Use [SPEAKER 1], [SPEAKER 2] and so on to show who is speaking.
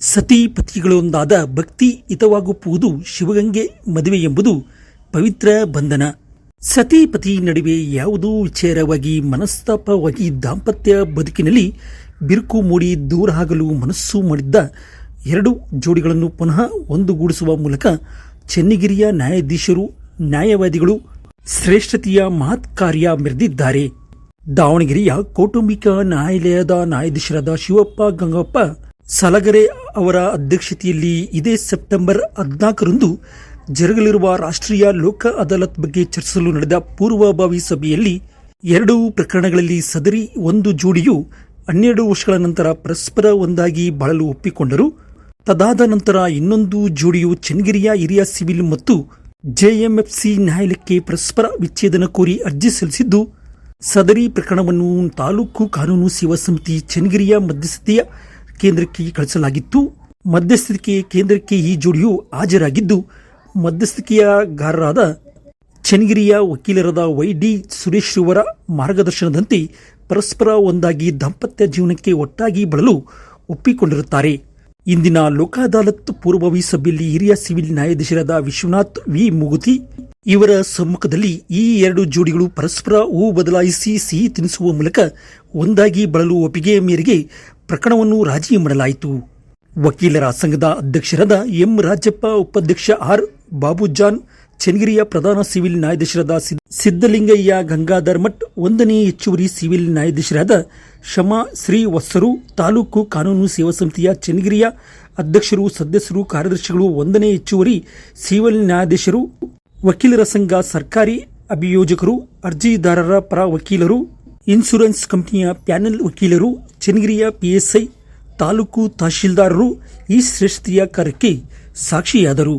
[SPEAKER 1] ಸತಿ ಪತಿಗಳೊಂದಾದ ಭಕ್ತಿ ಹಿತವಾಗುವುದು ಶಿವಗಂಗೆ ಮದುವೆ ಎಂಬುದು ಪವಿತ್ರ ಬಂಧನ. ಸತಿ ಪತಿ ನಡುವೆ ಯಾವುದೋ ವಿಚಾರವಾಗಿ ಮನಸ್ತಾಪವಾಗಿ ದಾಂಪತ್ಯ ಬದುಕಿನಲ್ಲಿ ಬಿರುಕು ಮೂಡಿ ದೂರ ಆಗಲು ಮನಸ್ಸು ಮಾಡಿದ್ದ ಎರಡು ಜೋಡಿಗಳನ್ನು ಪುನಃ ಒಂದುಗೂಡಿಸುವ ಮೂಲಕ ಚೆನ್ನಗಿರಿಯ ನ್ಯಾಯವಾದಿಗಳು ಶ್ರೇಷ್ಠತೆಯ ಮಹತ್ ಕಾರ್ಯ ಮೆರೆದಿದ್ದಾರೆ. ದಾವಣಗೆರೆಯ ಕೌಟುಂಬಿಕ ನ್ಯಾಯಾಲಯದ ನ್ಯಾಯಾಧೀಶರಾದ ಶಿವಪ್ಪ ಗಂಗಪ್ಪ ಸಲಗರೆ ಅವರ ಅಧ್ಯಕ್ಷತೆಯಲ್ಲಿ ಇದೇ ಸೆಪ್ಟೆಂಬರ್ 14ರಂದು ಜರುಗಲಿರುವ ರಾಷ್ಟ್ರೀಯ ಲೋಕ ಅದಾಲತ್ ಬಗ್ಗೆ ಚರ್ಚಿಸಲು ನಡೆದ ಪೂರ್ವಭಾವಿ ಸಭೆಯಲ್ಲಿ ಎರಡು ಪ್ರಕರಣಗಳಲ್ಲಿ ಸದರಿ ಒಂದು ಜೋಡಿಯು 12 ವರ್ಷಗಳ ನಂತರ ಪರಸ್ಪರ ಒಂದಾಗಿ ಬಾಳಲು ಒಪ್ಪಿಕೊಂಡರು. ತದಾದ ನಂತರ ಇನ್ನೊಂದು ಜೋಡಿಯು ಚೆನ್ನಗಿರಿಯ ಹಿರಿಯ ಸಿವಿಲ್ ಮತ್ತು ಜೆಎಂಎಫ್ಸಿ ನ್ಯಾಯಾಲಯಕ್ಕೆ ಪರಸ್ಪರ ವಿಚ್ಛೇದನ ಕೋರಿ ಅರ್ಜಿ ಸಲ್ಲಿಸಿದ್ದು, ಸದರಿ ಪ್ರಕರಣವನ್ನು ತಾಲೂಕು ಕಾನೂನು ಸೇವಾ ಸಮಿತಿ ಚೆನ್ನಗಿರಿಯ ಮಧ್ಯಸ್ಥಿಕೆಯ ಕೇಂದ್ರಕ್ಕೆ ಕಳಿಸಲಾಗಿತ್ತು. ಮಧ್ಯಸ್ಥಿಕೆ ಕೇಂದ್ರಕ್ಕೆ ಈ ಜೋಡಿಯು ಹಾಜರಾಗಿದ್ದು, ಮಧ್ಯಸ್ಥಿಕೆಗಾರರಾದ ಚೆನ್ನಗಿರಿಯ ವಕೀಲರಾದ ವೈ.ಡಿ. ಸುರೇಶ್ ಅವರ ಮಾರ್ಗದರ್ಶನದಂತೆ ಪರಸ್ಪರ ಒಂದಾಗಿ ದಾಂಪತ್ಯ ಜೀವನಕ್ಕೆ ಒಟ್ಟಾಗಿ ಬಾಳಲು ಒಪ್ಪಿಕೊಂಡಿರುತ್ತಾರೆ. ಇಂದಿನ ಲೋಕ ಅದಾಲತ್ ಪೂರ್ವಭಾವಿ ಸಭೆಯಲ್ಲಿ ಹಿರಿಯ ಸಿವಿಲ್ ನ್ಯಾಯಾಧೀಶರಾದ ವಿಶ್ವನಾಥ್ ವಿ. ಮುಗುತಿ ಇವರ ಸಮ್ಮುಖದಲ್ಲಿ ಈ ಎರಡು ಜೋಡಿಗಳು ಪರಸ್ಪರ ಹೂ ಬದಲಾಯಿಸಿ ಸಿಹಿ ತಿನ್ನಿಸುವ ಮೂಲಕ ಒಂದಾಗಿ ಬಾಳಲು ಒಪ್ಪಿಗೆಯ ಮೇರೆಗೆ ಪ್ರಕರಣವನ್ನು ರಾಜಿ ಮಾಡಲಾಯಿತು. ವಕೀಲರ ಸಂಘದ ಅಧ್ಯಕ್ಷರಾದ ಎಂ. ರಾಜಪ್ಪ, ಉಪಾಧ್ಯಕ್ಷ ಆರ್. ಬಾಬುಜಾನ್, ಚೆನ್ನಗಿರಿಯ ಪ್ರಧಾನ ಸಿವಿಲ್ ನ್ಯಾಯಾಧೀಶರಾದ ಸಿದ್ದಲಿಂಗಯ್ಯ ಗಂಗಾಧರ್ ಮಠ್, 1ನೇ ಹೆಚ್ಚುವರಿ ಸಿವಿಲ್ ನ್ಯಾಯಾಧೀಶರಾದ ಶಮಾ ಶ್ರೀವತ್ಸರು, ತಾಲೂಕು ಕಾನೂನು ಸೇವಾ ಸಮಿತಿಯ ಚೆನ್ನಗಿರಿಯ ಅಧ್ಯಕ್ಷರು, ಸದಸ್ಯರು, ಕಾರ್ಯದರ್ಶಿಗಳು, 1ನೇ ಹೆಚ್ಚುವರಿ ಸಿವಿಲ್ ನ್ಯಾಯಾಧೀಶರು, ವಕೀಲರ ಸಂಘ, ಸರ್ಕಾರಿ ಅಭಿಯೋಜಕರು, ಅರ್ಜಿದಾರರ ಪರ ವಕೀಲರು, ಇನ್ಶೂರೆನ್ಸ್ ಕಂಪನಿಯ ಪ್ಯಾನೆಲ್ ವಕೀಲರು, ಚೆನ್ನಗಿರಿಯ ಪಿಎಸ್ಐ, ತಾಲೂಕು ತಹಶೀಲ್ದಾರರು ಈ ಶ್ರೇಷ್ಠತೆಯ ಕಾರ್ಯಕ್ಕೆ ಸಾಕ್ಷಿಯಾದರು.